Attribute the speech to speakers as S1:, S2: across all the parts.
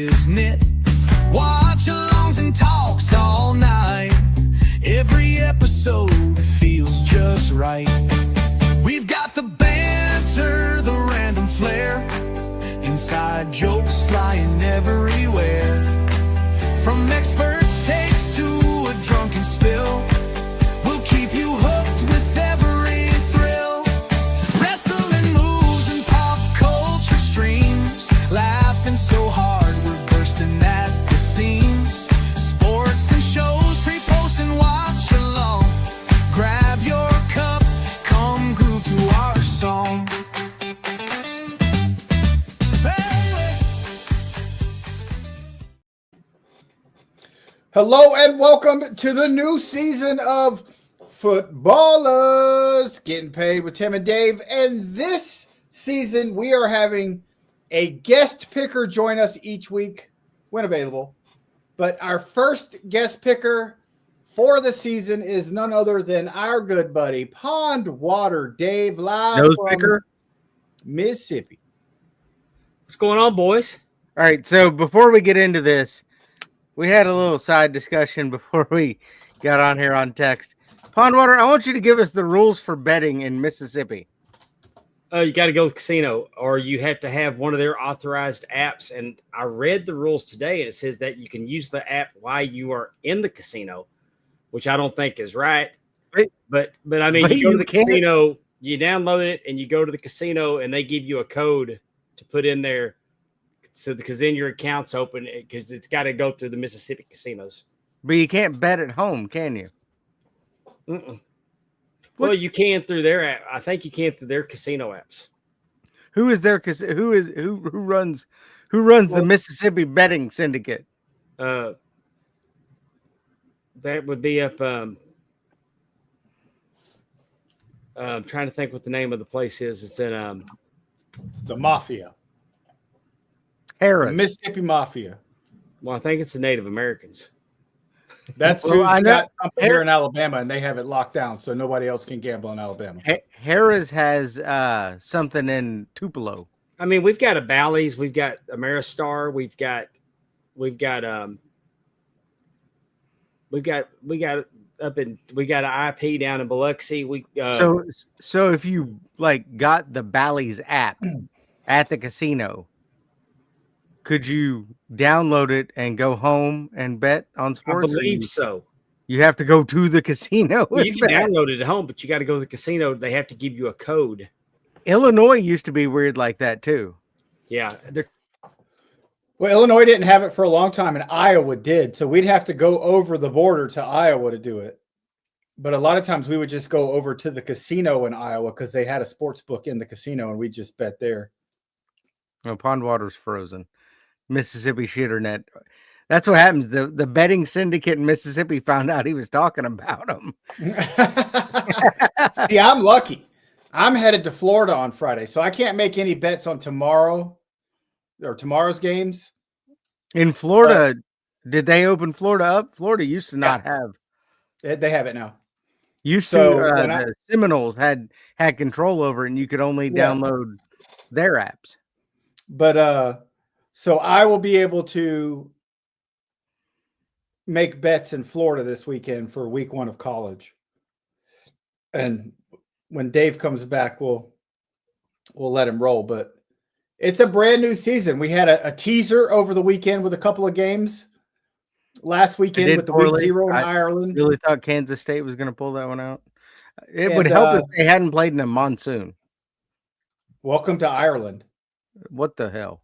S1: isn't it? Watch-alongs and talks all night. Every episode feels just right. We've got the banter, the random flair, inside jokes flying everywhere. From experts' takes to a drunken spill, we'll keep you hooked with every thrill. Wrestling moves and pop culture streams, laughing so hard we're bursting at the seams. Sports and shows, pre-post and watch along. Grab your cup, come groove to our song.
S2: Hello and welcome to the new season of Footballers Getting Paid with Tim and Dave. And this season we are having a guest picker join us each week when available. But our first guest picker for the season is none other than our good buddy Pondwater Dave, live
S3: Nose
S2: from
S3: picker,
S2: Mississippi.
S3: what's going on, boys? All right, so before we get into this, we had a little side discussion before we got on here on text. Pondwater, I want you to give us the rules for betting in Mississippi.
S4: You got to go to the casino, or you have to have one of their authorized apps. And I read the rules today, and it says that you can use the app while you are in the casino, which I don't think is right. But I mean, you go to the casino, you download it, and you go to the casino, and they give you a code to put in there. So because then your account's open, because it's got to go through the Mississippi casinos.
S3: But you can't bet at home, can you?
S4: Well, you can through their app. I think you can through their casino apps.
S3: Who is there? Who runs the Mississippi betting syndicate?
S4: That would be up. I'm trying to think what the name of the place is. It's in
S2: The Mafia.
S3: Harris.
S2: The Mississippi Mafia.
S4: Well, I think it's the Native Americans.
S2: That's
S3: Well,
S2: who's
S3: I know-
S2: got something here in Alabama, and they have it locked down, so nobody else can gamble in Alabama.
S3: Harris has something in Tupelo.
S4: I mean, we've got a Bally's, we've got Ameristar, we've got an IP down in Biloxi.
S3: So if you like got the Bally's app at the casino, could you download it and go home and bet on
S4: I
S3: sports?
S4: believe so.
S3: You have to go to the casino.
S4: Well, you
S3: and
S4: can
S3: bet.
S4: download it at home, but you got to go to the casino. They have to give you a code.
S3: Illinois used to be weird like that too.
S4: Yeah,
S2: Well, Illinois didn't have it for a long time, and Iowa did. So we'd have to go over the border to Iowa to do it. But a lot of times we would just go over to the casino in Iowa because they had a sports book in the casino, and we'd just bet there.
S3: No, Pondwater's frozen. Mississippi shitter net. That's what happens. The betting syndicate in Mississippi found out he was talking about them.
S2: See, I'm lucky. I'm headed to Florida on Friday, so I can't make any bets on tomorrow or tomorrow's games.
S3: In Florida, did they open Florida up? Florida used to not have.
S2: They have it now.
S3: Used
S2: So,
S3: to
S2: when
S3: the Seminoles had control over it, and you could only download their apps.
S2: But so I will be able to make bets in Florida this weekend for week 1 of college. And when Dave comes back, we'll let him roll. But it's a brand new season. We had a teaser over the weekend with a couple of games. Last weekend with the week 0 in Ireland.
S3: Really thought Kansas State was going to pull that one out. It would help if they hadn't played in a monsoon.
S2: Welcome to Ireland.
S3: What the hell?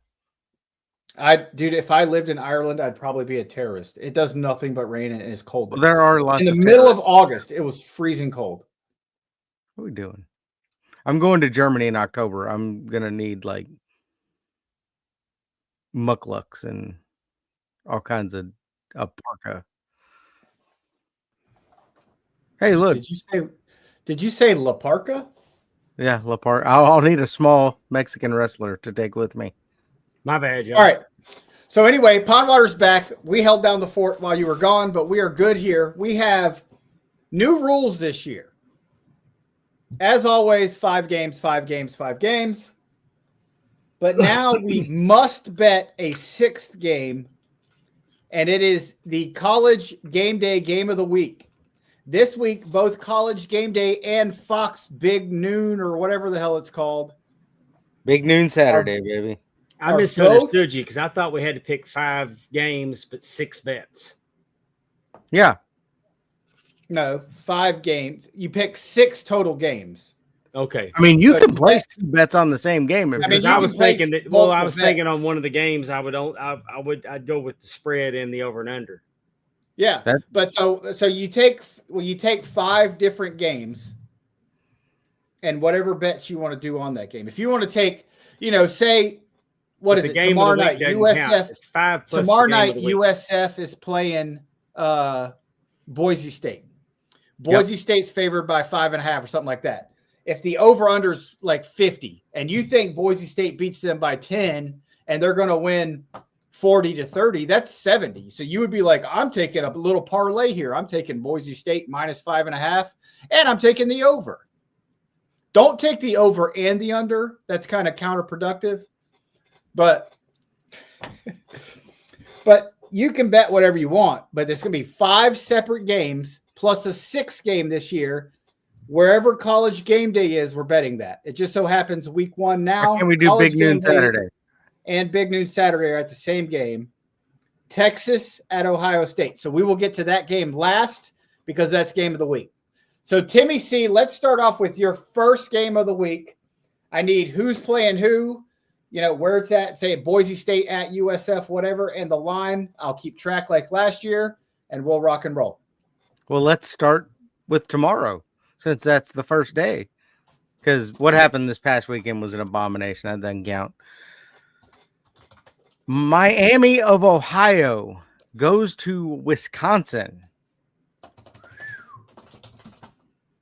S2: Dude, if I lived in Ireland, I'd probably be a terrorist. It does nothing but rain and it's cold.
S3: Well, there are lots
S2: in the
S3: of
S2: middle of
S3: terrorists.
S2: August, it was freezing cold.
S3: What are we doing? I'm going to Germany in October. I'm going to need like mukluks and all kinds of parka. Hey, look.
S2: Did you say La Parka?
S3: Yeah, La Parka. I'll need a small Mexican wrestler to take with me.
S4: my bad, John.
S2: All right. So anyway, Pondwater's back. We held down the fort while you were gone, but we are good here. We have new rules this year. As always, 5 games, 5 games, 5 games. But now we must bet a sixth game, and it is the College Game Day Game of the Week. This week, both College Game Day and Fox Big Noon, or whatever the hell it's called.
S3: Big Noon Saturday, baby.
S4: I
S2: Are
S4: misunderstood you because I thought we had to pick 5 games, but 6 bets.
S3: Yeah.
S2: No, 5 games. You pick 6 total games.
S4: Okay.
S3: I mean, you
S2: But
S3: can place 2 bets on the same game. If
S2: I mean,
S4: Because
S2: you
S4: I
S2: can
S4: was
S2: place
S4: thinking that. Well,
S2: multiple
S4: I was
S2: bets.
S4: thinking on one of the games, I'd go with the spread and the over and under.
S2: Yeah, but so you take 5 different games, and whatever bets you want to do on that game. If you want to take, say, what
S4: But
S2: is
S4: the
S2: it
S4: game
S2: tomorrow
S4: of the
S2: night?
S4: week doesn't count.
S2: USF
S4: It's 5 plus
S2: tomorrow
S4: the game
S2: night.
S4: of the week.
S2: USF is playing Boise State. Boise State's favored by 5.5 or something like that. If the over/under's like 50, and you think Boise State beats them by 10, and they're going to win 40-30, that's 70. So you would be like, I'm taking a little parlay here. I'm taking Boise State minus 5.5, and I'm taking the over. Don't take the over and the under. That's kind of counterproductive. But you can bet whatever you want. But there's going to be 5 separate games plus a 6th game this year. Wherever College Game Day is, we're betting that. It just so happens week 1 now.
S3: Why can't we do
S2: College
S3: Big Noon
S2: Game Day
S3: Saturday?
S2: and Big Noon Saturday are at the same game. Texas at Ohio State. So we will get to that game last because that's game of the week. So Timmy C, let's start off with your first game of the week. I need who's playing who, where it's at, say Boise State at USF, whatever, and the line. I'll keep track like last year, and we'll rock and roll.
S3: Well, let's start with tomorrow since that's the first day. Because what happened this past weekend was an abomination. That doesn't count. Miami of Ohio goes to Wisconsin.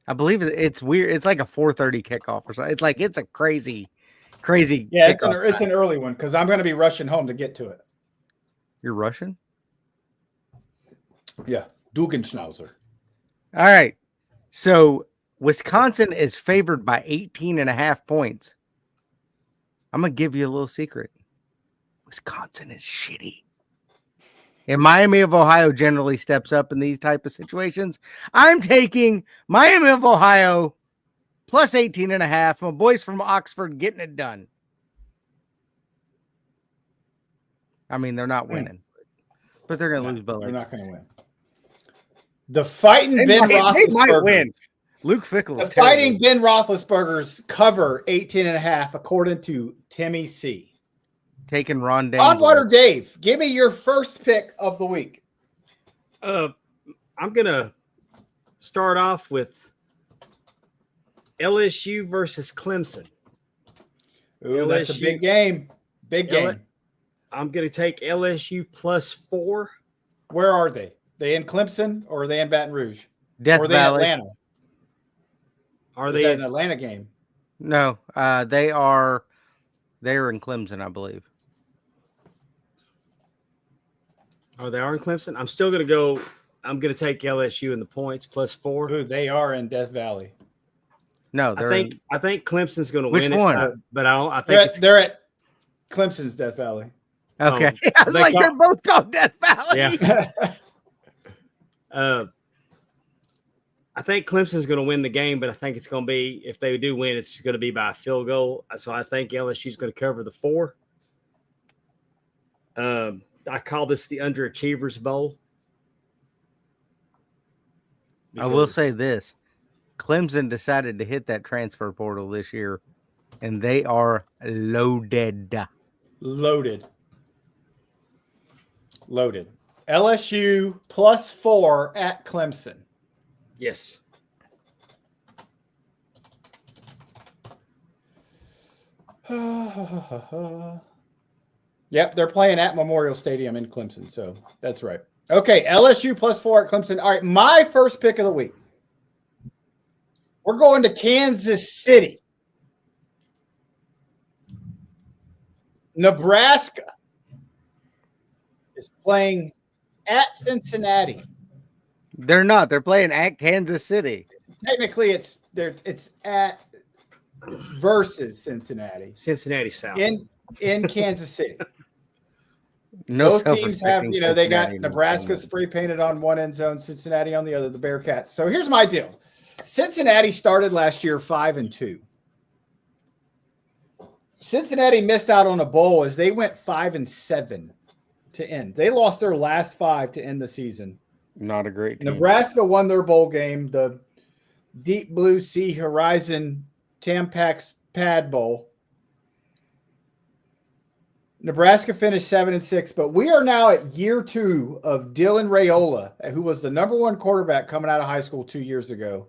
S3: I believe it's weird. It's like a 4:30 kickoff or something. It's a crazy.
S2: Yeah, it's
S3: kickoff.
S2: an early one because I'm going to be rushing home to get to it.
S3: You're Russian?
S2: Yeah, Dugenschnauzer.
S3: All right. So Wisconsin is favored by 18.5 points. I'm going to give you a little secret. Wisconsin is shitty. And Miami of Ohio generally steps up in these type of situations. I'm taking Miami of Ohio plus 18.5. My boys from Oxford getting it done. I mean, they're not winning, but they're going to lose. But
S2: they're not going to win. The fighting Ben Roethlisberger.
S3: They might win. Luke Fickell.
S2: The fighting Ben Roethlisberger's cover 18.5 according to Timmy C.
S3: Taking Ron Dane.
S2: Pondwater Dave, give me your first pick of the week.
S4: I'm gonna start off with LSU versus Clemson.
S2: Ooh, that's a big game. Big game.
S4: I'm gonna take LSU plus 4.
S2: Where are they? They in Clemson or are they in Baton Rouge?
S3: Death
S2: or are they
S3: Valley.
S2: in Atlanta?
S4: Are
S2: Is
S4: they
S2: that an Atlanta game?
S3: No, they are. They're in Clemson, I believe.
S4: Oh, they are in Clemson. I'm still gonna go. I'm gonna take LSU in the points plus 4.
S2: Ooh, they are in Death Valley.
S3: No,
S4: I think Clemson's gonna
S3: Which
S4: win
S3: one?
S4: it. But I think
S2: They're at Clemson's Death Valley.
S3: Okay. I was like, they're both called Death Valley.
S4: Yeah. I think Clemson's going to win the game, but I think it's going to be, if they do win, it's going to be by a field goal. So I think LSU's going to cover the 4. I call this the Underachievers Bowl.
S3: I will say this. Clemson decided to hit that transfer portal this year, and they are loaded.
S2: Loaded. LSU plus 4 at Clemson.
S4: Yes.
S2: Yep, they're playing at Memorial Stadium in Clemson, so that's right. Okay, LSU plus 4 at Clemson. All right, my first pick of the week. We're going to Kansas City. Nebraska is playing at Cincinnati.
S3: They're not. They're playing at Kansas City.
S2: Technically, it's at versus Cincinnati.
S4: Cincinnati South.
S2: in Kansas City.
S3: No
S2: Both teams have,
S3: self-respecting
S2: they got
S3: Cincinnati
S2: Nebraska
S3: wins.
S2: spray painted on one end zone, Cincinnati on the other, the Bearcats. So here's my deal. Cincinnati started last year 5-2. Cincinnati missed out on a bowl as they went 5-7 to end. They lost their last 5 to end the season.
S3: Not a great team.
S2: Nebraska won their bowl game, the Deep Blue Sea Horizon Tampax Pad Bowl. Nebraska finished 7-6, but we are now at year 2 of Dylan Raiola, who was the number 1 quarterback coming out of high school 2 years ago.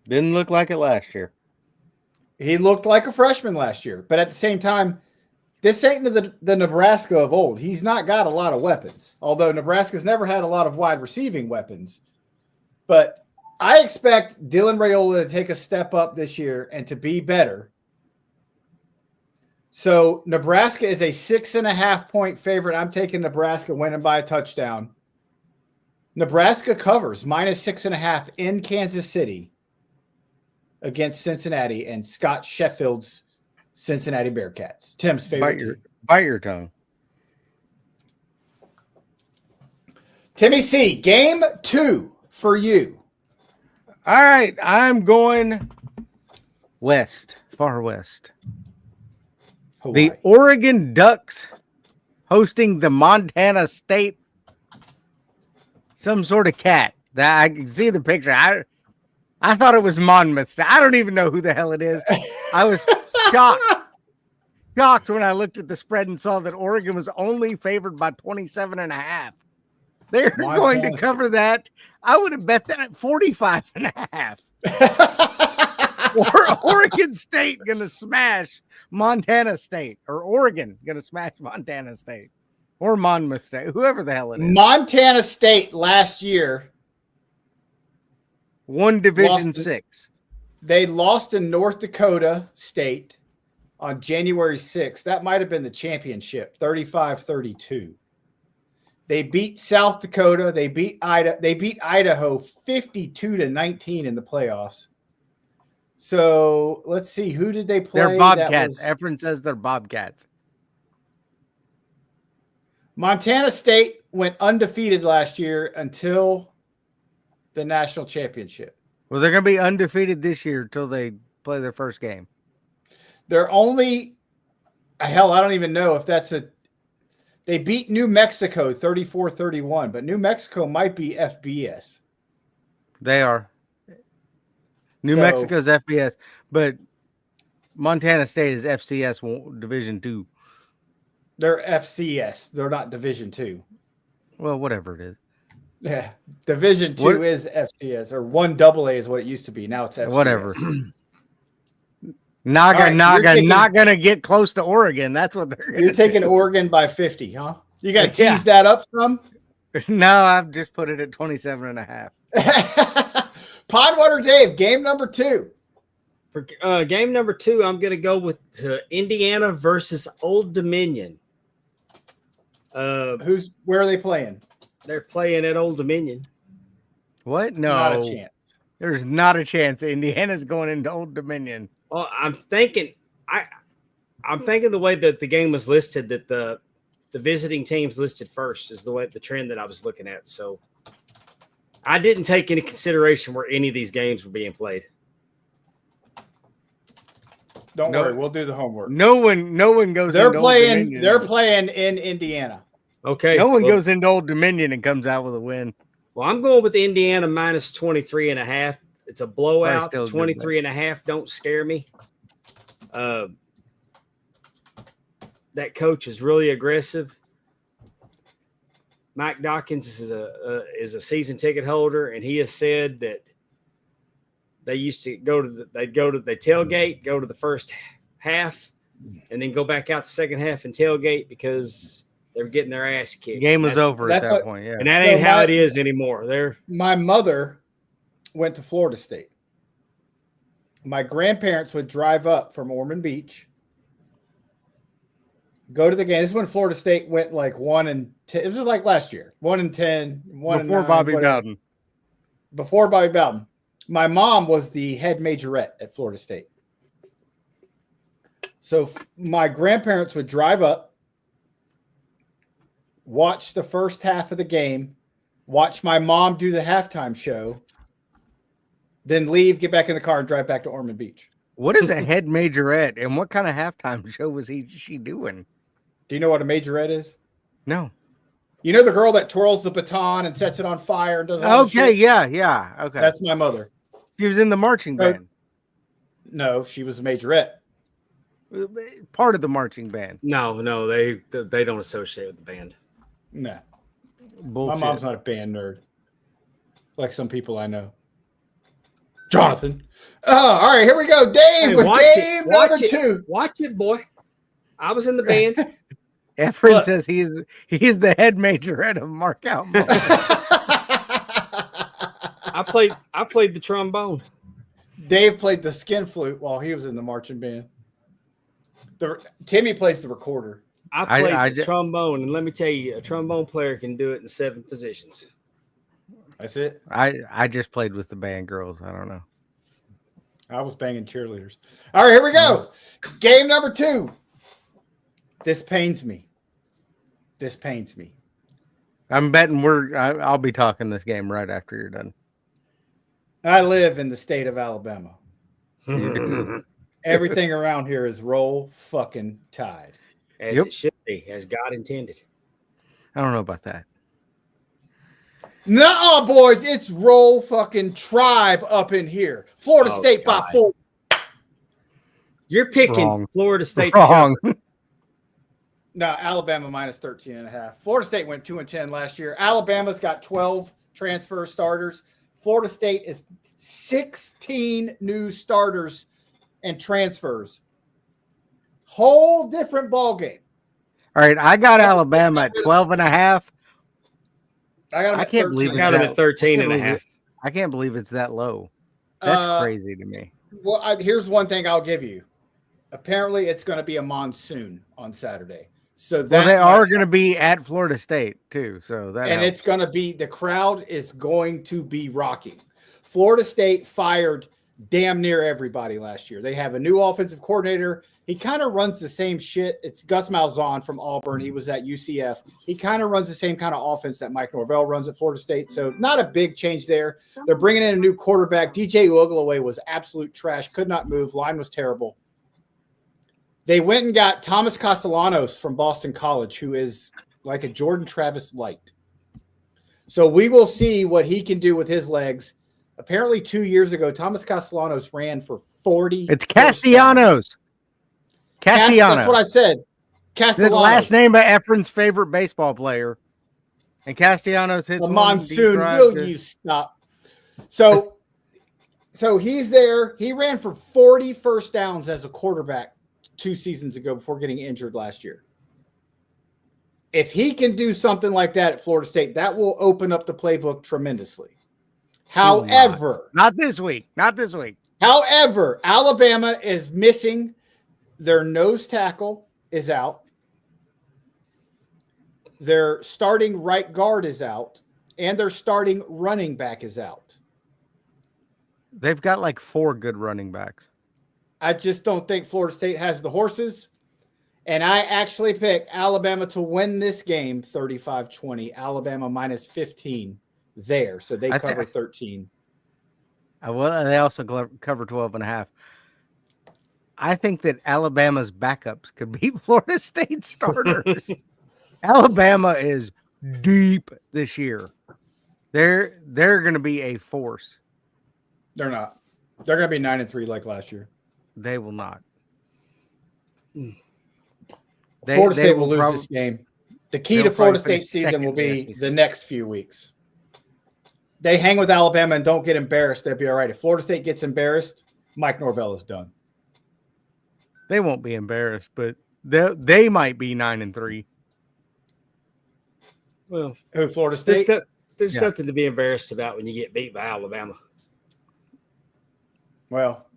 S3: Didn't look like it last year.
S2: He looked like a freshman last year, but at the same time, this ain't the Nebraska of old. He's not got a lot of weapons, although Nebraska's never had a lot of wide receiving weapons. But I expect Dylan Raiola to take a step up this year and to be better. So Nebraska is a 6.5-point favorite. I'm taking Nebraska winning by a touchdown. Nebraska covers -6.5 in Kansas City against Cincinnati and Scott Sheffield's Cincinnati Bearcats. Tim's favorite team.
S3: Bite your tongue.
S2: Timmy C, game 2 for you.
S3: All right, I'm going west, far west.
S2: Hawaii.
S3: The Oregon Ducks hosting the Montana State, some sort of cat. That I can see the picture. I thought it was Monmouth. I don't even know who the hell it is. I was shocked when I looked at the spread and saw that Oregon was only favored by 27.5. They're going to cover that. I would have bet that at 45.5. Oregon State going to smash Montana State, or Oregon going to smash Montana State, or Monmouth State, whoever the hell it is.
S2: Montana State last year
S3: won Division 6.
S2: They lost in North Dakota State on January 6th. That might have been the championship, 35-32. They beat South Dakota. They beat Idaho 52-19 in the playoffs. So let's see, who did they play?
S3: They're Bobcats. Efren says they're Bobcats.
S2: Montana State went undefeated last year until the national championship.
S3: Well, they're going to be undefeated this year until they play their first game.
S2: They're only, hell, I don't even know if that's they beat New Mexico 34-31, but New Mexico might be FBS.
S3: They are. New Mexico's FBS, but Montana State is FCS Division 2.
S2: They're FCS. They're not Division 2.
S3: Well, whatever it is.
S2: Yeah. Division 2 is FCS, or 1AA is what it used to be. Now it's FCS.
S3: Whatever. Not gonna get close to Oregon. That's what they're.
S2: You're taking Oregon by 50, huh? You got to tease that up some.
S3: No, I've just put it at 27.5.
S2: Pondwater Dave, game number 2.
S4: For game number 2, I'm going to go with Indiana versus Old Dominion.
S2: Where are they playing?
S4: They're playing at Old Dominion.
S3: What? No,
S2: not a chance.
S3: There's not a chance. Indiana's going into Old Dominion.
S4: Well, I'm thinking the way that the game was listed, that the visiting teams listed first is the trend that I was looking at. So I didn't take any consideration where any of these games were being played.
S2: Don't worry, we'll do the homework.
S3: No one goes.
S2: They're playing in Indiana.
S4: Okay.
S3: No one goes into Old Dominion and comes out with a win.
S4: Well, I'm going with Indiana minus 23.5. It's a blowout. 23.5 don't scare me. That coach is really aggressive. Mike Dawkins is a season ticket holder, and he has said that they used to they tailgate, go to the first half, and then go back out the second half and tailgate because they were getting their ass kicked.
S3: Game was over at that point, yeah.
S4: And that ain't how it is anymore.
S2: My mother went to Florida State. My grandparents would drive up from Ormond Beach, go to the game. This is when Florida State went like 1-10. This was like last year, 1-10, 1-9.
S3: Bobby Bowden.
S2: Before Bobby Bowden. My mom was the head majorette at Florida State. So my grandparents would drive up, watch the first half of the game, watch my mom do the halftime show, then leave, get back in the car, and drive back to Ormond Beach.
S3: What is a head majorette, and what kind of halftime show was she doing?
S2: Do you know what a majorette is?
S3: No.
S2: You know the girl that twirls the baton and sets it on fire and does all the
S3: Okay,
S2: shit?
S3: yeah. Okay.
S2: That's my mother.
S3: She was in the marching band.
S2: No, she was a majorette.
S3: Part of the marching band.
S4: No, they don't associate with the band.
S2: No.
S3: Bullshit.
S2: My mom's not a band nerd. Like some people I know. Jonathan. Oh, all right, here we go. Dave with game number 2.
S4: Watch it, boy. I was in the band.
S3: Efren says he's the head majorette of Markout Moments.
S4: I played the trombone.
S2: Dave played the skin flute while he was in the marching band. Timmy plays the recorder.
S4: I played the trombone, and let me tell you, a trombone player can do it in 7 positions.
S2: That's it.
S3: I just played with the band girls. I don't know.
S2: I was banging cheerleaders. All right, here we go. Game number 2. This pains me.
S3: I'm betting I'll be talking this game right after you're done.
S2: I live in the state of Alabama. Everything around here is roll fucking tide.
S4: As it should be, as God intended.
S3: I don't know about that.
S2: No, boys, it's roll fucking tribe up in here. Florida State by 4.
S4: You're picking
S3: Wrong.
S4: Florida State.
S3: Wrong.
S2: No, Alabama minus 13.5. Florida State went 2-10 last year. Alabama's got 12 transfer starters. Florida State is 16 new starters and transfers. Whole different ball game.
S3: All right, I got Alabama at 12.5.
S2: I
S3: can't believe
S4: I got them at 13.5.
S3: I can't believe it's that low. That's crazy to me.
S2: Well, here's one thing I'll give you. Apparently, it's going to be a monsoon on Saturday. So
S3: they are going to be at Florida State too. So that
S2: and
S3: helps.
S2: it's going to be the crowd is going to be rocking. Florida State fired damn near everybody last year. They have a new offensive coordinator. He kind of runs the same shit. It's Gus Malzahn from Auburn. He was at UCF. He kind of runs the same kind of offense that Mike Norvell runs at Florida State. So not a big change there. They're bringing in a new quarterback. DJ Uiagalelei was absolute trash. Could not move. Line was terrible. They went and got Thomas Castellanos from Boston College, who is like a Jordan Travis light. So we will see what he can do with his legs. Apparently 2 years ago, Thomas Castellanos ran for 40.
S3: It's Castellanos. Castellanos.
S2: That's what I said. Castellanos.
S3: The last name of Efren's favorite baseball player. And Castellanos hits
S2: the monsoon. Will you stop? So he's there. He ran for 40 first downs as a quarterback 2 seasons ago before getting injured last year. If he can do something like that at Florida State, that will open up the playbook tremendously. However,
S3: not this week.
S2: However, Alabama is missing their nose tackle is out. Their starting right guard is out, and their starting running back is out.
S3: They've got like 4 good running backs.
S2: I just don't think Florida State has the horses. And I actually picked Alabama to win this game 35-20. Alabama minus 15 there. So they cover 13.
S3: Well, they also cover 12.5. I think that Alabama's backups could beat Florida State starters. Alabama is deep this year. They're going to be a force.
S2: They're not. They're going to be 9-3 like last year.
S3: They will not.
S2: Florida State will lose this game. The key to Florida State season will be the next few weeks. They hang with Alabama and don't get embarrassed. They'll be all right. If Florida State gets embarrassed, Mike Norvell is done.
S3: They won't be embarrassed, but they might be 9-3.
S4: Well,
S2: Florida State?
S4: There's nothing to be embarrassed about when you get beat by Alabama.
S2: Well,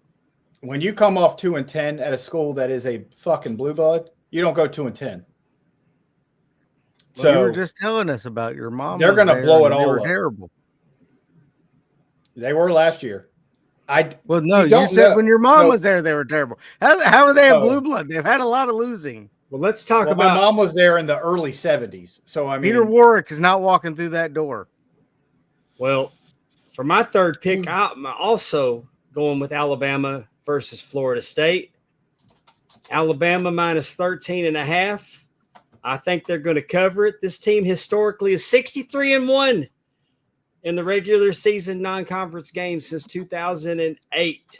S2: when you come off 2-10 at a school that is a fucking blue blood, you don't go 2-10.
S3: So you were just telling us about your mom.
S2: They're going to blow it all up.
S3: Terrible.
S2: They were last year.
S3: Well, no, you
S2: don't
S3: said
S2: know.
S3: when your mom
S2: No.
S3: was there, they were terrible. How are they have
S2: Oh.
S3: blue blood? They've had a lot of losing.
S4: Well, let's talk
S2: Well, my
S4: about.
S2: mom was there in the early 70s. So, I mean,
S3: Peter Warwick is not walking through that door.
S4: Well, for my third pick, I'm also going with Alabama versus Florida State. Alabama minus 13.5. I think they're going to cover it. This team historically is 63-1 in the regular season non-conference games since 2008.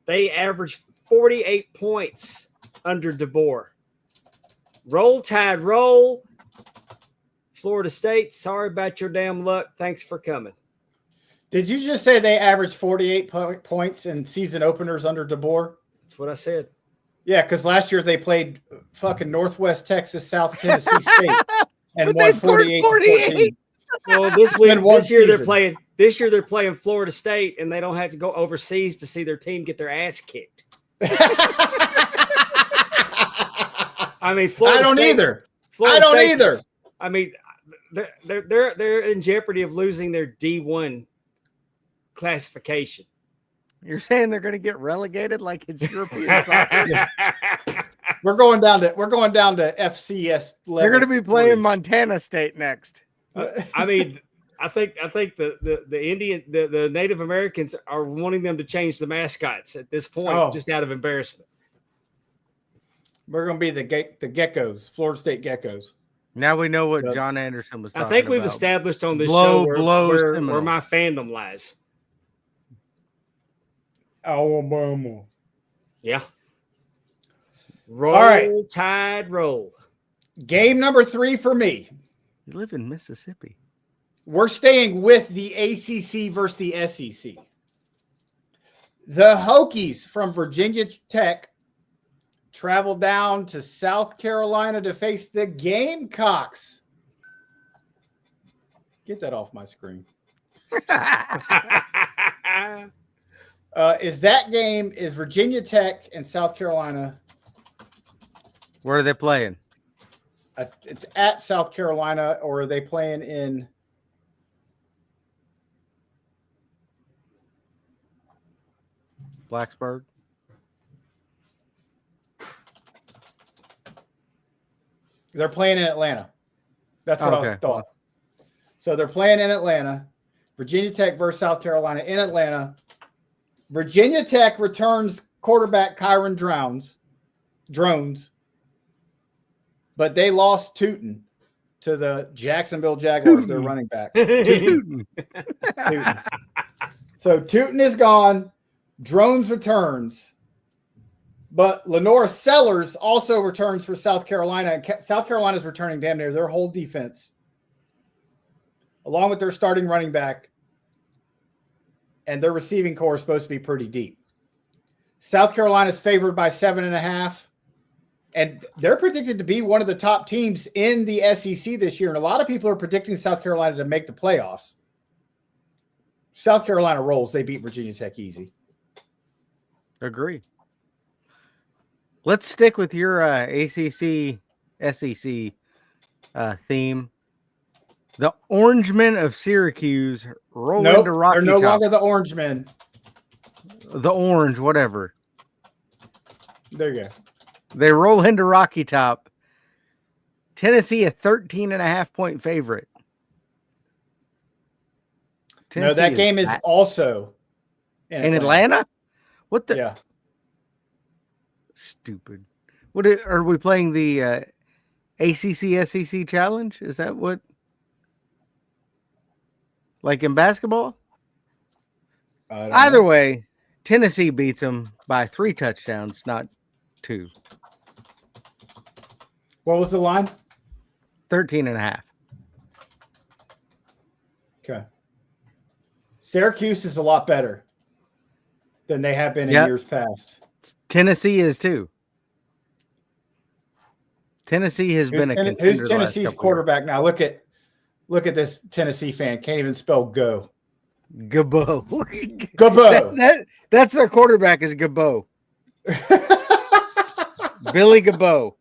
S4: They average 48 points under DeBoer. Roll Tide, roll. Florida State, sorry about your damn luck. Thanks for coming.
S2: did you just say they averaged 48 points in season openers under DeBoer?
S4: That's what I said.
S2: Yeah, because last year they played fucking Northwest Texas, South Tennessee State, and
S3: But
S2: won
S3: they scored
S2: 48.
S4: Well, this year they're playing. This year they're playing Florida State, and they don't have to go overseas to see their team get their ass kicked. I mean, Florida
S2: I don't
S4: State,
S2: either.
S4: Florida
S2: I don't
S4: State-
S2: either.
S4: I mean, they're in jeopardy of losing their D1 classification.
S3: You're saying they're going to get relegated like it's European soccer?
S2: We're going down to FCS level.
S3: They're going to be playing
S2: 3.
S3: Montana State next.
S4: I mean, I think the Native Americans are wanting them to change the mascots at this point, just out of embarrassment.
S2: We're going to be the Geckos, Florida State Geckos.
S3: Now we know what
S2: Yep.
S3: John Anderson was talking
S4: I think we've
S3: about.
S4: established on this
S3: Blow,
S4: show
S3: blow,
S4: where
S3: Seminole.
S4: my fandom lies.
S2: Alabama.
S4: Yeah. Roll,
S2: All right.
S4: Tide, roll.
S2: Game number 3 for me.
S3: You live in Mississippi.
S2: We're staying with the ACC versus the SEC. The Hokies from Virginia Tech travel down to South Carolina to face the Gamecocks. Get that off my screen. Is Virginia Tech and South Carolina.
S3: Where are they playing?
S2: It's at South Carolina, or are they playing in?
S3: Blacksburg.
S2: They're playing in Atlanta. That's what I
S3: Okay.
S2: thought. So they're playing in Atlanta. Virginia Tech versus South Carolina in Atlanta. Virginia Tech returns quarterback Kyron Drones, but they lost Tootin to the Jacksonville Jaguars, their running back. Tootin. So Tootin is gone. Drones returns. But Lenore Sellers also returns for South Carolina. South Carolina's returning damn near their whole defense, along with their starting running back. And their receiving core is supposed to be pretty deep. South Carolina's favored by 7.5. And they're predicted to be one of the top teams in the SEC this year. And a lot of people are predicting South Carolina to make the playoffs. South Carolina rolls. They beat Virginia Tech easy.
S3: Agree. Let's stick with your ACC SEC theme. The Orangemen of Syracuse roll into Rocky
S2: they're no
S3: Top.
S2: longer the Orangemen.
S3: The Orange, whatever.
S2: There you go.
S3: They roll into Rocky Top. Tennessee, a 13.5-point favorite.
S2: No, that game is also
S3: in Atlanta. What the?
S2: Yeah.
S3: Stupid. Are we playing the ACC SEC challenge? Is that what? Like in basketball? Either way, Tennessee beats them by 3 touchdowns, not 2.
S2: What was the line?
S3: 13.5.
S2: Okay. Syracuse is a lot better than they have been in years past.
S3: Tennessee is too. Tennessee has been a contender.
S2: Who's Tennessee's quarterback now? Look at this Tennessee fan. Can't even spell go.
S3: Gabo.
S2: Gabo.
S3: That's their quarterback is Gabo. Billy Gabo.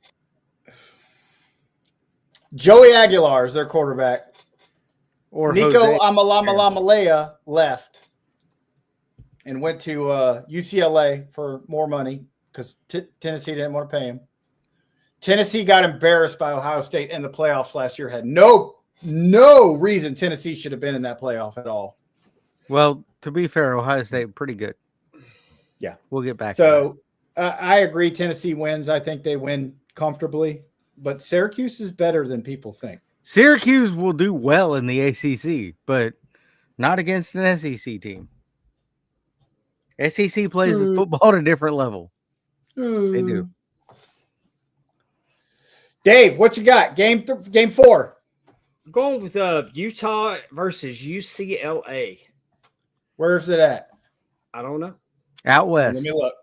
S2: Joey Aguilar is their quarterback.
S3: Or
S2: Nico
S3: Jose.
S2: Amalamalea left. and went to UCLA for more money because Tennessee didn't want to pay him. Tennessee got embarrassed by Ohio State in the playoffs last year. Had no reason Tennessee should have been in that playoff at all.
S3: Well, to be fair, Ohio State pretty good.
S2: Yeah,
S3: we'll get back.
S2: So I agree. Tennessee wins. I think they win comfortably, but Syracuse is better than people think.
S3: Syracuse will do well in the ACC, but not against an SEC team. SEC plays football at a different level. They do.
S2: Dave, what you got? Game 4.
S4: I'm going with Utah versus UCLA.
S2: Where's it at?
S4: I don't know.
S3: Out west.
S2: Let me look.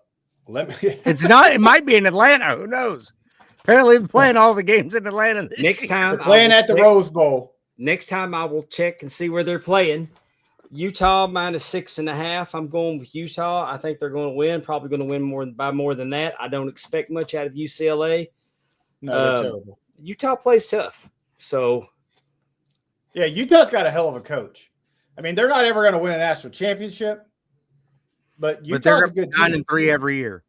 S3: It's not. It might be in Atlanta. Who knows? Apparently, they're playing all the games in Atlanta.
S4: Next time,
S2: they're playing at the Rose Bowl.
S4: Next time, I will check and see where they're playing. Utah -6.5. I'm going with Utah. I think they're going to win. Probably going to win by more than that. I don't expect much out of UCLA.
S2: No, they're terrible.
S4: Utah plays tough. So,
S2: yeah, Utah's got a hell of a coach. I mean, they're not ever going to win a national championship, but Utah's a good team.
S3: 9-3 every year.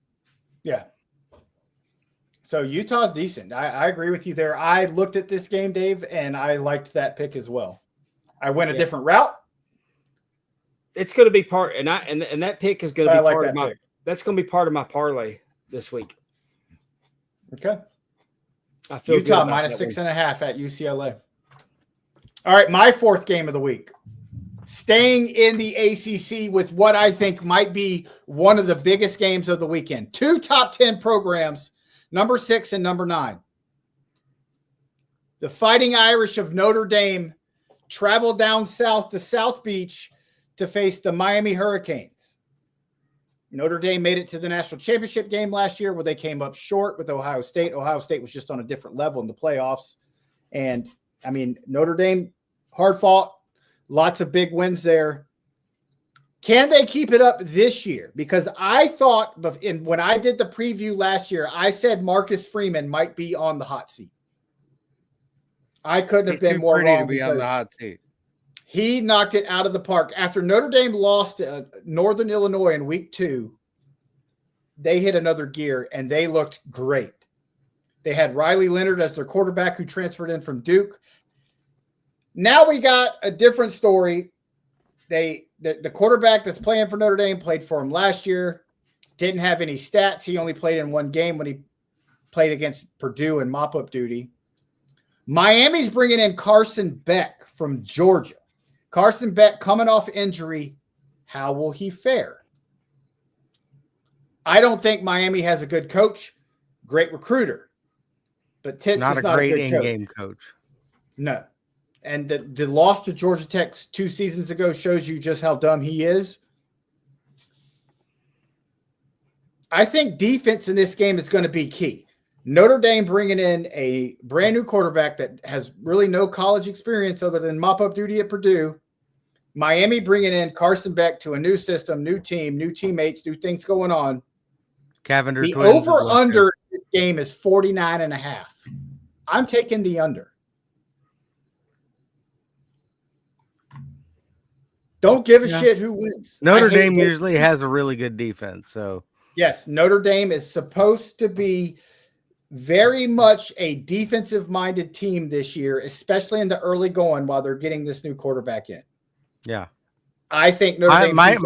S2: Yeah. So Utah's decent. I agree with you there. I looked at this game, Dave, and I liked that pick as well. I went a different route.
S4: It's going to be part, and that pick is going to be
S2: like
S4: part
S2: that
S4: of my.
S2: pick.
S4: That's going to be part of my parlay this week.
S2: Okay.
S4: I feel
S2: Utah
S4: good about
S2: -6.5 at UCLA. All right, my 4th game of the week. Staying in the ACC with what I think might be one of the biggest games of the weekend. 2 top 10 programs, number 6 and number 9. The Fighting Irish of Notre Dame travel down south to South Beach to face the Miami Hurricanes. Notre Dame made it to the national championship game last year where they came up short with Ohio State. Ohio State was just on a different level in the playoffs. And, I mean, Notre Dame, hard fought, lots of big wins there. Can they keep it up this year? Because I thought when I did the preview last year, I said Marcus Freeman might be on the hot seat. I couldn't have been more wrong
S3: to be on the hot seat.
S2: He knocked it out of the park. After Notre Dame lost to Northern Illinois in week 2, they hit another gear, and they looked great. They had Riley Leonard as their quarterback who transferred in from Duke. Now we got a different story. The quarterback that's playing for Notre Dame played for him last year, didn't have any stats. He only played in one game when he played against Purdue in mop-up duty. Miami's bringing in Carson Beck from Georgia. Carson Beck coming off injury. How will he fare? I don't think Miami has a good coach, great recruiter, but Tits
S3: not
S2: is
S3: a
S2: not
S3: great
S2: a good
S3: in-game coach.
S2: No. And the loss to Georgia Tech 2 seasons ago shows you just how dumb he is. I think defense in this game is going to be key. Notre Dame bringing in a brand new quarterback that has really no college experience other than mop-up duty at Purdue. Miami bringing in Carson Beck to a new system, new team, new teammates, new things going on.
S3: Cavender
S2: The
S3: twins
S2: over-under this game is 49.5. I'm taking the under. Don't give a shit who wins.
S3: Notre Dame usually has a really good defense. So
S2: yes, Notre Dame is supposed to be very much a defensive-minded team this year, especially in the early going while they're getting this new quarterback in.
S3: yeah.
S2: I think Notre Dame's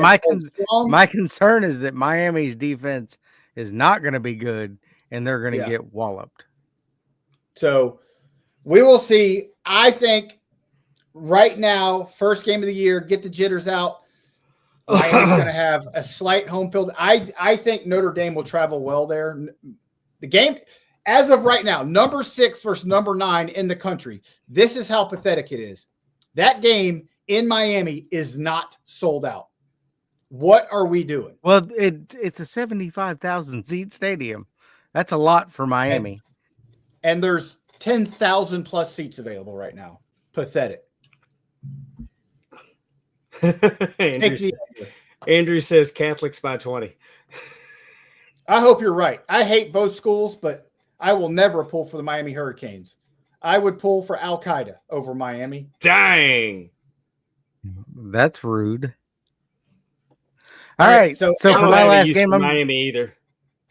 S3: my concern is that Miami's defense is not going to be good, and they're going to get walloped.
S2: So we will see. I think right now, first game of the year, get the jitters out. Miami's going to have a slight home field. I think Notre Dame will travel well there. The game, as of right now, number 6 versus number 9 in the country. This is how pathetic it is. That game in Miami is not sold out. What are we doing?
S3: Well, it's a 75,000 seat stadium. That's a lot for Miami.
S2: And there's 10,000 plus seats available right now. Pathetic.
S4: Andrew says Catholics by 20.
S2: I hope you're right. I hate both schools, but I will never pull for the Miami Hurricanes. I would pull for Al Qaeda over Miami.
S4: Dang.
S3: That's rude. All right.
S2: So
S3: So
S4: I
S3: for
S4: don't
S3: my
S4: have any
S3: last
S4: use
S3: game,
S4: for
S3: I'm
S4: Miami either.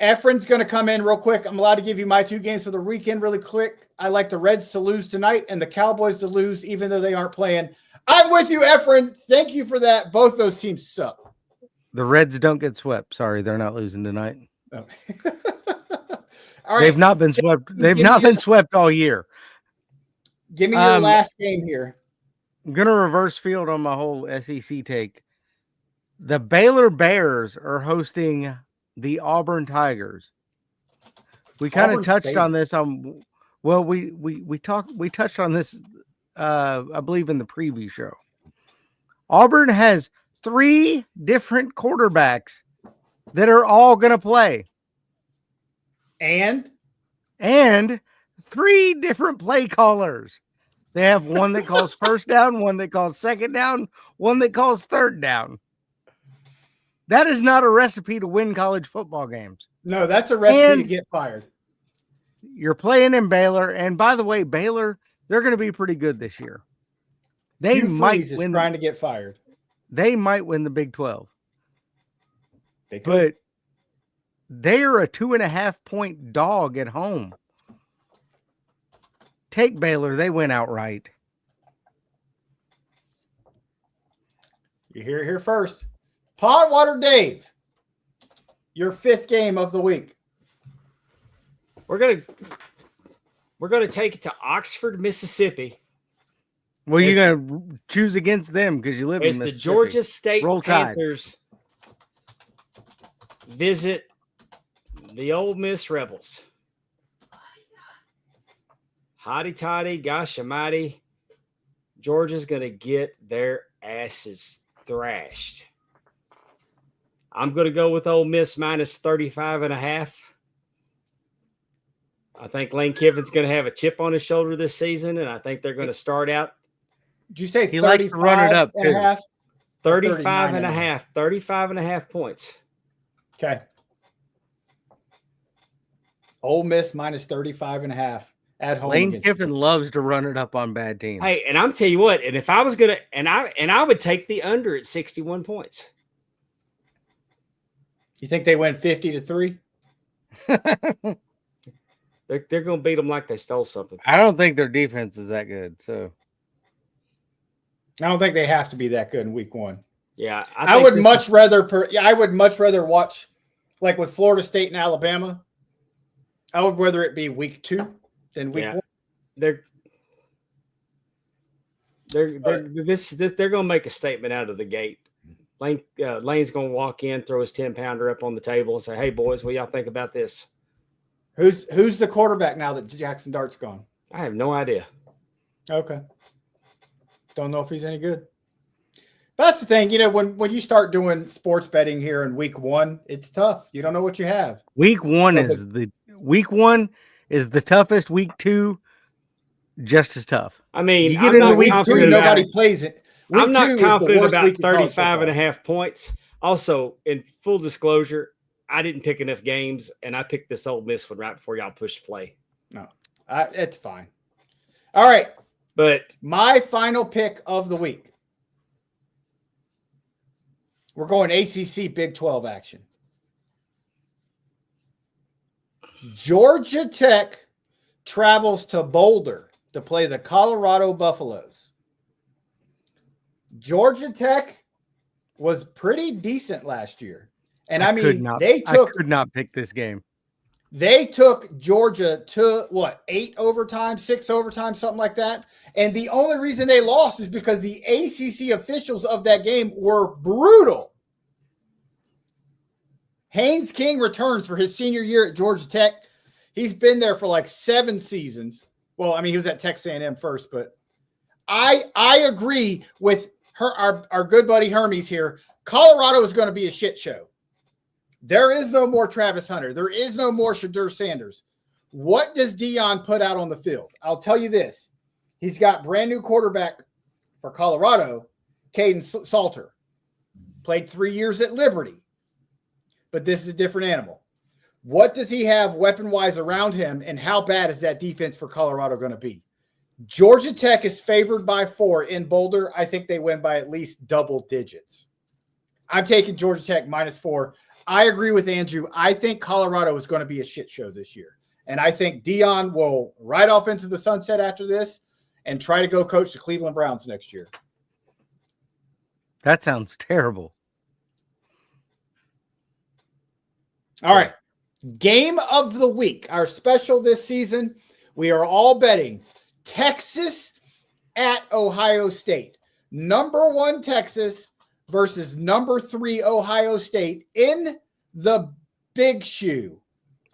S2: Efren's going to come in real quick. I'm allowed to give you my 2 games for the weekend really quick. I like the Reds to lose tonight and the Cowboys to lose, even though they aren't playing. I'm with you, Efren. Thank you for that. Both those teams suck.
S3: the Reds don't get swept. Sorry, they're not losing tonight.
S2: Oh. All right.
S3: They've not been swept. They've not been swept all year.
S2: Give me your last game here.
S3: I'm gonna reverse field on my whole SEC take. The Baylor Bears are hosting the Auburn Tigers. We kind of
S2: Auburn's
S3: touched
S2: favored.
S3: on this on we touched on this I believe in the preview show. Auburn has 3 different quarterbacks that are all going to play
S2: And
S3: 3 different play callers. They have one that calls first down, one that calls second down, one that calls third down. That is not a recipe to win college football games.
S2: no, that's a recipe to get fired.
S3: You're playing in Baylor, and by the way, Baylor, they're going to be pretty good this year. They
S2: Hugh
S3: might
S2: Freeze is
S3: win.
S2: trying to get fired.
S3: They might win the Big 12,
S2: They could.
S3: but they are a 2.5-point dog at home. Take Baylor; they win outright.
S2: You hear it here first. Pondwater Dave, your 5th game of the week.
S4: We're gonna take it to Oxford, Mississippi.
S3: Well, you're going to choose against them because you live in
S4: As
S3: Mississippi.
S4: the Georgia State
S3: Roll Tide.
S4: Panthers visit the Ole Miss Rebels. Hotty toddy, gosh almighty. Georgia's going to get their asses thrashed. I'm going to go with Ole Miss minus 35.5. I think Lane Kiffin's going to have a chip on his shoulder this season, and I think they're going to start out
S2: Did you say
S3: He likes to run it up,
S2: 35 and a
S3: too.
S2: half?
S4: 35 and a
S2: 39.5.
S4: half, 35 and a half points.
S2: Okay. Ole Miss minus 35 and a half at home.
S3: Lane
S2: against
S3: Kiffin loves to run it up on bad teams.
S4: Hey, and I'm tell you what, and if I was gonna, and I would take the under at 61 points.
S2: You think they win 50-3?
S4: They're gonna beat them like they stole something.
S3: I don't think their defense is that good. So
S2: I don't think they have to be that good in week 1.
S4: Yeah,
S2: I would much rather watch like with Florida State and Alabama. I would rather it be week 2 than week 1.
S4: They're gonna make a statement out of the gate. Lane's gonna walk in, throw his 10-pounder up on the table, and say, "Hey boys, what y'all think about this?"
S2: Who's the quarterback now that Jackson Dart's gone?
S4: I have no idea.
S2: Okay. Don't know if he's any good. But that's the thing, when you start doing sports betting here in week 1, it's tough. You don't know what you have.
S3: week 1 is the toughest. Week 2, just as tough.
S4: I mean,
S3: You get
S4: I'm
S3: into
S4: not
S3: week
S4: confident
S2: 2,
S4: about-
S2: nobody plays it. Week
S4: I'm not
S2: 2 is the
S4: confident
S2: worst
S4: about
S2: week of college
S4: 35 and a
S2: football.
S4: half points. Also, in full disclosure, I didn't pick enough games, and I picked this Ole Miss one right before y'all pushed play.
S2: No, it's fine. All right.
S4: But
S2: My final pick of the week. We're going ACC Big 12 action. Georgia Tech travels to Boulder to play the Colorado Buffaloes. Georgia Tech was pretty decent last year. And I
S3: could not pick this game.
S2: They took Georgia to 8 overtime, 6 overtime, something like that. And the only reason they lost is because the ACC officials of that game were brutal. Haynes King returns for his senior year at Georgia Tech. He's been there for 7 seasons. Well, I mean, he was at Texas A&M first, but I agree with our good buddy Hermes here. Colorado is going to be a shit show. There is no more Travis Hunter. There is no more Shadur Sanders. What does Deion put out on the field? I'll tell you this. He's got brand new quarterback for Colorado, Caden Salter. Played 3 years at Liberty. But this is a different animal. What does he have weapon-wise around him, and how bad is that defense for Colorado going to be? Georgia Tech is favored by 4 in Boulder. I think they win by at least double digits. I'm taking Georgia Tech -4. I agree with Andrew. I think Colorado is going to be a shit show this year. And I think Dion will ride off into the sunset after this and try to go coach the Cleveland Browns next year.
S3: That sounds terrible.
S2: All right. Game of the week, our special this season. We are all betting Texas at Ohio State. Number 1 Texas versus number 3 Ohio State in the big shoe.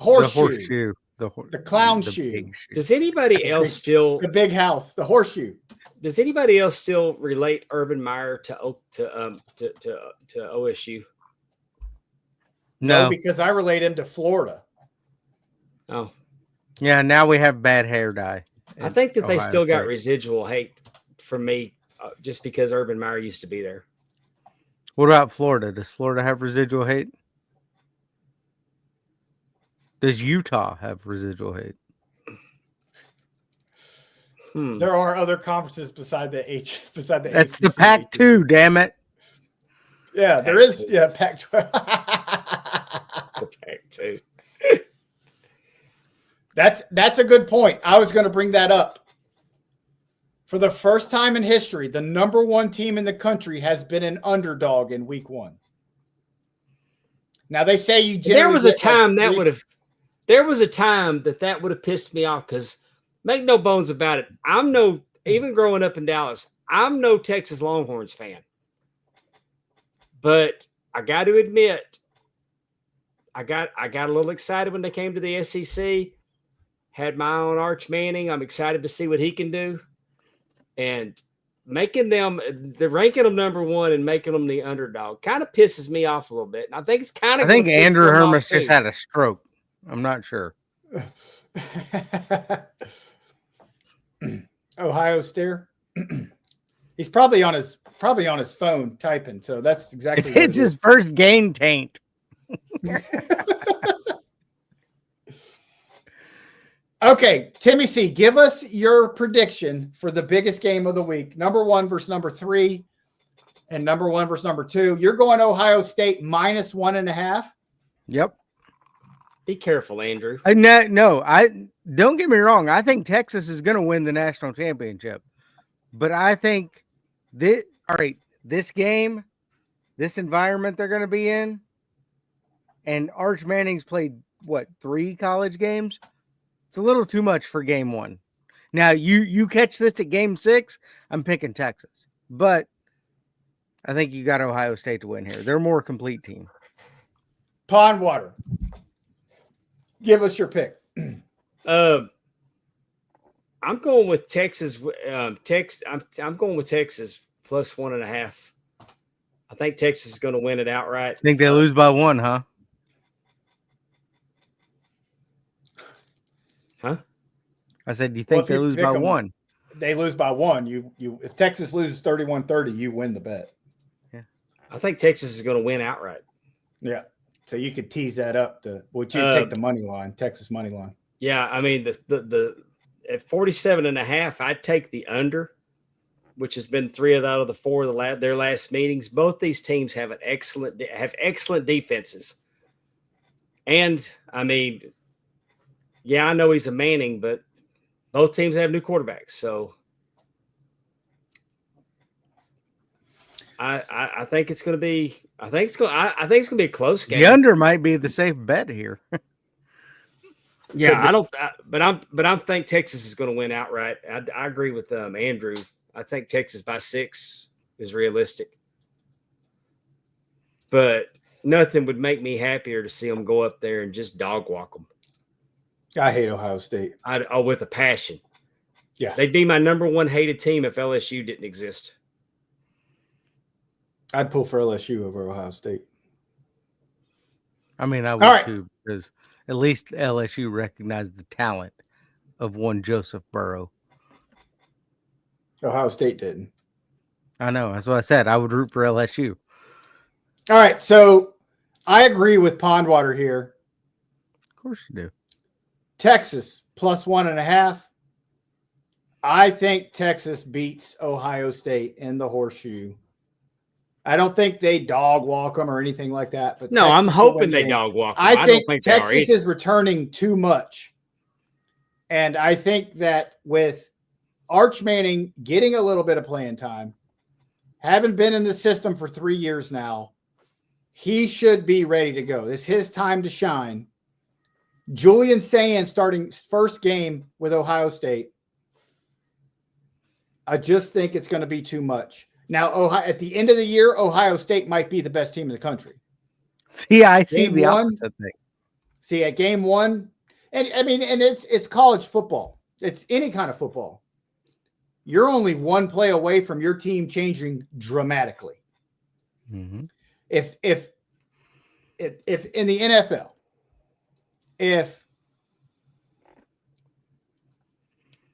S2: Horseshoe. The clown shoe.
S4: Does anybody else still
S2: the big house, the horseshoe?
S4: Does anybody else still relate Urban Meyer to OSU?
S3: No,
S2: because I relate him to Florida.
S4: Oh,
S3: yeah. Now we have bad hair dye.
S4: I think that they
S3: Ohio
S4: still got
S3: State.
S4: residual hate from me just because Urban Meyer used to be there.
S3: What about Florida? Does Florida have residual hate? Does Utah have residual hate?
S2: There are other conferences beside the
S3: That's
S2: ACC.
S3: the Pac-2, damn it.
S2: Yeah, there is. Yeah, Pac-12.
S4: The Pac-2.
S2: That's a good point. I was going to bring that up. For the first time in history, the number 1 team in the country has been an underdog in week 1. Now they say you
S4: there was a time that would have pissed me off because make no bones about it. Even growing up in Dallas, I'm no Texas Longhorns fan. But I got to admit, I got a little excited when they came to the SEC. Had my own Arch Manning. I'm excited to see what he can do. And ranking them number 1 and making them the underdog kind of pisses me off a little bit. And I think it's kind of.
S3: I think Andrew Hermes just had a stroke. I'm not sure.
S2: Ohio Stare. He's probably on his phone typing. So that's exactly.
S3: It's his first game taint.
S2: Okay, Timmy C, give us your prediction for the biggest game of the week. Number 1 versus number 3, and number 1 versus number 2. You're going Ohio State -1.5.
S3: Yep.
S4: Be careful, Andrew.
S3: No, I don't get me wrong. I think Texas is going to win the national championship, but I think this game, this environment they're going to be in, and Arch Manning's played 3 college games. It's a little too much for game 1. Now you catch this at game 6, I'm picking Texas, but I think you got Ohio State to win here. They're a more complete team.
S2: Pondwater, give us your pick.
S4: I'm going with Texas. I'm going with Texas +1.5. I think Texas is going to win it outright.
S3: Think they lose by 1, huh?
S4: Huh?
S3: I said, do you think they lose by 1?
S2: They lose by 1. You if Texas loses 31-30, you win the bet.
S3: Yeah.
S4: I think Texas is going to win outright.
S2: Yeah. So you could tease that up you take the money line, Texas money line.
S4: Yeah, I mean the at 47.5, I'd take the under, which has been 3 out of the 4 of their last meetings. Both these teams have excellent defenses. And I mean, yeah, I know he's a Manning, but both teams have new quarterbacks. So I think it's going to be. I think it's going to be a close game.
S3: The under might be the safe bet here.
S4: Yeah, I think Texas is going to win outright. I agree with Andrew. I think Texas by 6 is realistic, but nothing would make me happier to see them go up there and just dog walk them.
S2: I hate Ohio State.
S4: With a passion.
S2: Yeah,
S4: they'd be my number 1 hated team if LSU didn't exist.
S2: I'd pull for LSU over Ohio State.
S3: I mean, I would too, because at least LSU recognized the talent of one Joseph Burrow.
S2: Ohio State didn't.
S3: I know. That's what I said. I would root for LSU.
S2: All right. So I agree with Pondwater here.
S3: Of course you do.
S2: Texas +1.5. I think Texas beats Ohio State in the horseshoe. I don't think they dog walk them or anything like that. But
S4: No, I'm
S2: Texas will
S4: hoping
S2: win the
S4: they
S2: game.
S4: dog walk them.
S2: I
S4: don't
S2: think
S4: think they are
S2: Texas
S4: either.
S2: is returning too much. And I think that with Arch Manning getting a little bit of playing time, having been in the system for 3 years now, he should be ready to go. It's his time to shine. Julian Sands starting first game with Ohio State. I just think it's going to be too much. Now, at the end of the year, Ohio State might be the best team in the country.
S3: See, I see
S2: Game
S3: the
S2: one,
S3: opposite thing.
S2: See, at game one, and I mean, and it's college football. It's any kind of football. You're only one play away from your team changing dramatically.
S3: Mm-hmm.
S2: If in the NFL, if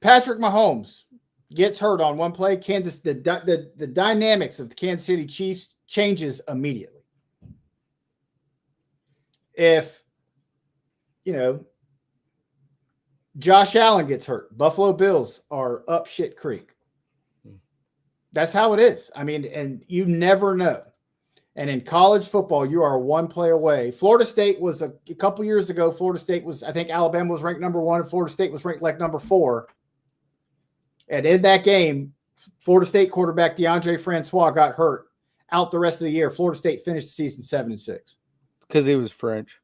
S2: Patrick Mahomes gets hurt on one play, the dynamics of the Kansas City Chiefs changes immediately. If Josh Allen gets hurt, Buffalo Bills are up shit creek. That's how it is. I mean, and you never know. And in college football, you are one play away. Florida State was a couple years ago. Florida State was, I think Alabama was ranked number 1 and Florida State was ranked like number 4. And in that game, Florida State quarterback DeAndre Francois got hurt out the rest of the year. Florida State finished the season 7-6.
S3: Because he was French.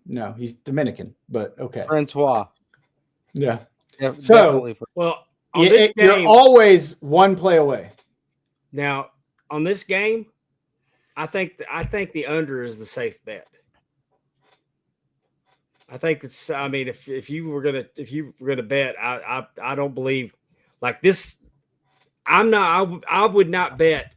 S2: No, he's Dominican, but okay.
S3: Francois.
S2: Yeah.
S3: So,
S4: well, on this game,
S2: you're always one play away.
S4: Now, on this game, I think the under is the safe bet. I think it's. I mean, if you were gonna bet, I don't believe like this. I would not bet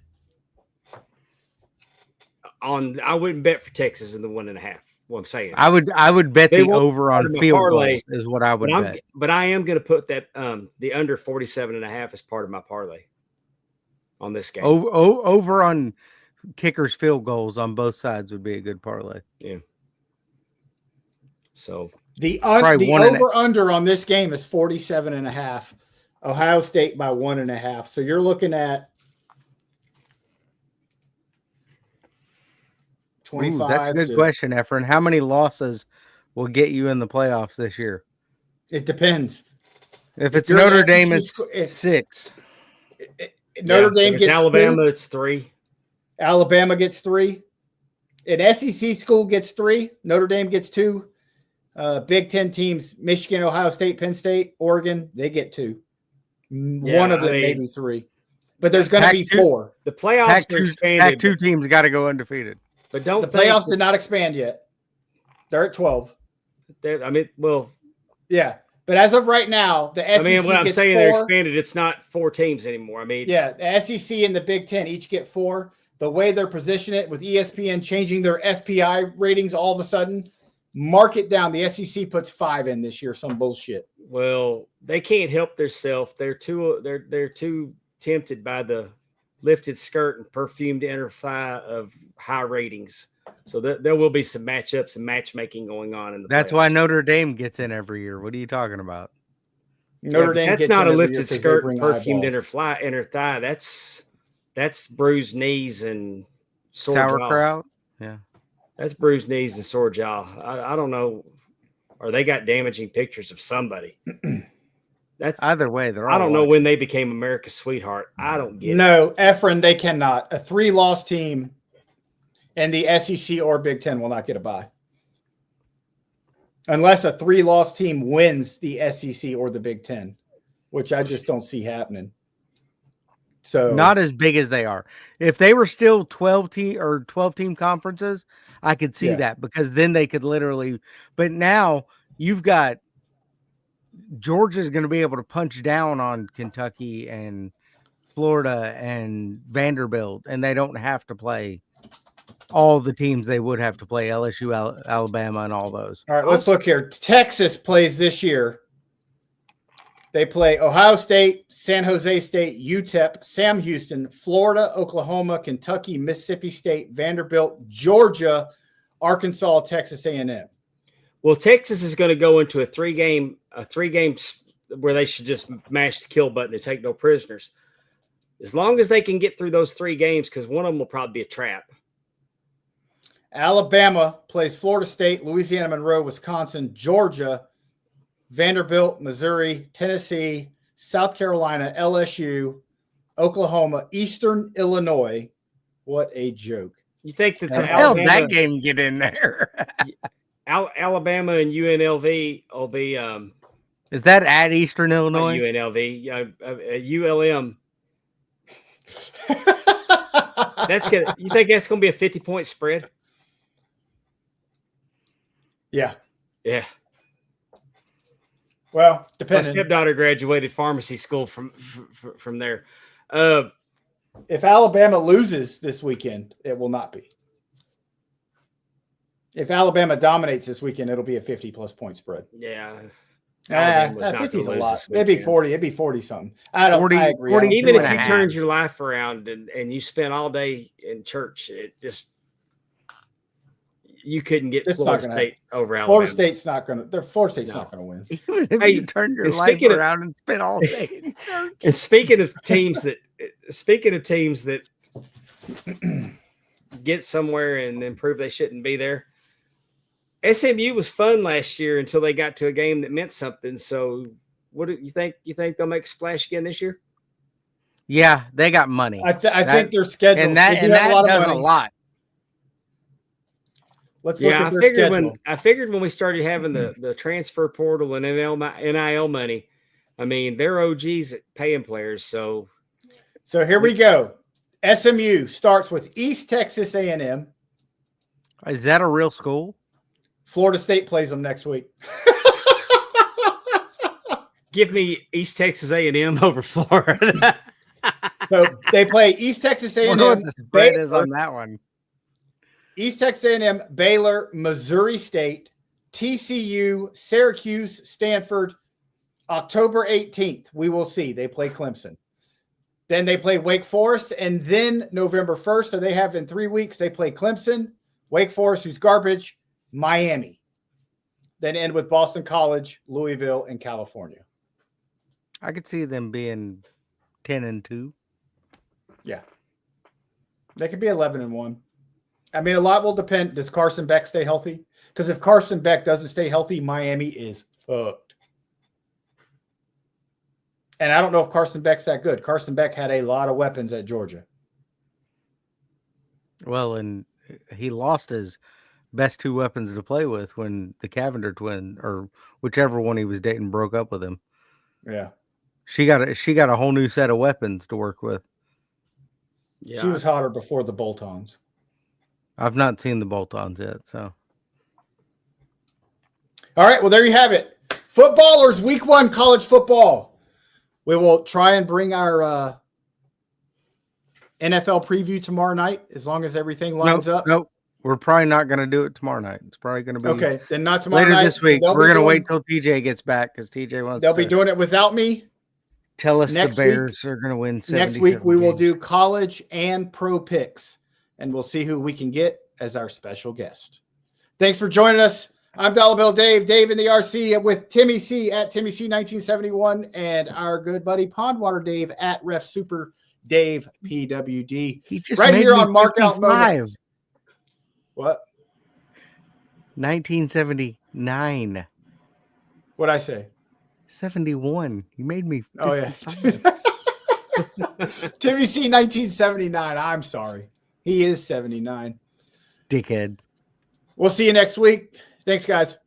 S4: on. I wouldn't bet for Texas in the 1.5. What I'm saying.
S3: I would bet
S4: They
S3: the
S4: won't
S3: over on
S4: my
S3: field
S4: parlay,
S3: goals is what I would bet.
S4: But I am going to put that the under 47.5 as part of my parlay on this game.
S3: Over on kickers field goals on both sides would be a good parlay.
S4: Yeah. So
S2: the over under on this game is 47.5. Ohio State by 1.5. So you're looking at 25.
S3: Ooh, that's a good question, Efren. How many losses will get you in the playoffs this year?
S2: It depends.
S3: If it's Notre Dame, it's 6.
S2: Notre Dame gets
S4: Alabama,
S2: 3.
S4: it's 3.
S2: Alabama gets 3. An SEC school gets 3. Notre Dame gets 2. Big Ten teams, Michigan, Ohio State, Penn State, Oregon, they get 2. One of them maybe 3. But there's going to be 4.
S4: The playoffs are expanded.
S3: Pac-2 teams got to go undefeated.
S4: But don't
S2: the playoffs did not expand yet. They're at 12. Yeah. But as of right now, the SEC. I mean,
S4: when I'm saying they're expanded, it's not 4 teams anymore. I mean,
S2: yeah, the SEC and the Big Ten each get 4. The way they're positioning it with ESPN changing their FPI ratings all of a sudden, mark it down. The SEC puts 5 in this year. Some bullshit.
S4: Well, they can't help themselves. They're too tempted by the lifted skirt and perfumed inner thigh of high ratings. So there will be some matchups and matchmaking going on in the
S3: That's
S4: playoffs.
S3: why Notre Dame gets in every year. What are you talking about?
S2: Notre Dame
S4: that's
S2: gets
S4: not a
S2: in every
S4: lifted
S2: year
S4: skirt and perfumed
S2: eyeballs.
S4: inner thigh. That's bruised knees and sore
S3: sauerkraut.
S4: Jaw.
S3: Yeah.
S4: That's bruised knees and sore jaw. I don't know. Or they got damaging pictures of somebody. That's
S3: either way.
S4: I don't know when they became America's sweetheart. I don't get it.
S2: No, Efren, they cannot. A 3-loss team and the SEC or Big Ten will not get a bye. Unless a 3-loss team wins the SEC or the Big Ten, which I just don't see happening. So
S3: not as big as they are. If they were still 12 team conferences, I could see that because then they could literally, but now you've got Georgia's going to be able to punch down on Kentucky and Florida and Vanderbilt, and they don't have to play all the teams they would have to play, LSU, Alabama, and all those.
S2: All right, let's look here. Texas plays this year. They play Ohio State, San Jose State, UTEP, Sam Houston, Florida, Oklahoma, Kentucky, Mississippi State, Vanderbilt, Georgia, Arkansas, Texas A&M.
S4: Well, Texas is going to go into a three game where they should just mash the kill button and take no prisoners. As long as they can get through those 3 games, because one of them will probably be a trap.
S2: Alabama plays Florida State, Louisiana Monroe, Wisconsin, Georgia, Vanderbilt, Missouri, Tennessee, South Carolina, LSU, Oklahoma, Eastern Illinois. What a joke.
S4: You think that
S3: The hell that game get in there?
S4: Alabama and UNLV will be
S3: Is that at Eastern Illinois?
S4: UNLV, ULM. You think that's gonna be a 50-point spread?
S2: Yeah.
S4: Yeah.
S2: Well,
S4: My
S2: depending.
S4: stepdaughter graduated pharmacy school from there.
S2: If Alabama loses this weekend, it will not be. If Alabama dominates this weekend, it'll be a 50-plus point spread.
S4: Yeah. Alabama's not
S2: 50's
S4: gonna
S2: a
S4: lose
S2: lot.
S4: this
S2: It'd be
S4: weekend.
S2: 40. It'd be 40 something. I agree.
S3: 40
S4: Even if
S3: and a
S4: you
S3: half.
S4: turned your life around and you spent all day in church, you couldn't get
S2: It's
S4: Florida
S2: not gonna
S4: State over Alabama.
S2: Florida State's not going to. Florida State's not going to win.
S3: Even if
S4: Hey,
S3: you turn your
S4: and
S3: life
S4: speaking of-
S3: around and spend all day in church.
S4: And speaking of teams that get somewhere and then prove they shouldn't be there, SMU was fun last year until they got to a game that meant something. So, what do you think? You think they'll make a splash again this year?
S3: Yeah, they got money.
S2: I think their schedule.
S3: and that does a lot.
S2: Let's look
S4: Yeah,
S2: at their schedule.
S4: I figured when we started having the transfer portal and NIL money, I mean, they're OGs at paying players. So
S2: So here we go. SMU starts with East Texas A&M.
S3: Is that a real school?
S2: Florida State plays them next week.
S4: give me East Texas A&M over Florida.
S2: So they play East Texas
S3: I
S2: A&M.
S3: wonder what the spread is
S2: Baylor,
S3: on that one.
S2: East Texas A&M, Baylor, Missouri State, TCU, Syracuse, Stanford. October 18th, we will see. They play Clemson. Then they play Wake Forest, and then November 1st, so they have in 3 weeks, they play Clemson, Wake Forest, who's garbage, Miami. Then end with Boston College, Louisville, and California.
S3: I could see them being 10-2.
S2: Yeah. They could be 11-1. I mean, a lot will depend. Does Carson Beck stay healthy? Because if Carson Beck doesn't stay healthy, Miami is fucked. And I don't know if Carson Beck's that good. Carson Beck had a lot of weapons at Georgia.
S3: Well, and he lost his best 2 weapons to play with when the Cavender twin, or whichever one he was dating, broke up with him.
S2: Yeah.
S3: She got a whole new set of weapons to work with.
S4: Yeah.
S2: She was hotter before the bolt-ons.
S3: I've not seen the bolt-ons yet, so.
S2: All right, well, there you have it. Footballers, week 1 college football. We will try and bring our NFL preview tomorrow night, as long as everything lines up.
S3: Nope. We're probably not going to do it tomorrow night. It's probably going to be
S2: Okay, then not tomorrow
S3: later
S2: night.
S3: this week.
S2: They'll
S3: We're
S2: be
S3: going to
S2: doing-
S3: wait till TJ gets back because TJ wants
S2: They'll
S3: to
S2: be doing it without me.
S3: tell us the
S2: next
S3: Bears are going to win 77
S2: Next week, we will
S3: games.
S2: do college and pro picks, and we'll see who we can get as our special guest. Thanks for joining us. I'm Dolla Bill Dave, Dave in the RC, with Timmy C at Timmy C 1971, and our good buddy Pondwater Dave at Ref Super Dave PWD.
S3: He just
S2: Right
S3: made
S2: here
S3: me
S2: on Markout
S3: 55.
S2: Moments. What?
S3: 1979.
S2: What'd I say?
S3: 71. You made me 55.
S2: Oh, yeah. Timmy C 1979. I'm sorry. He is 79.
S3: Dickhead.
S2: We'll see you next week. Thanks, guys.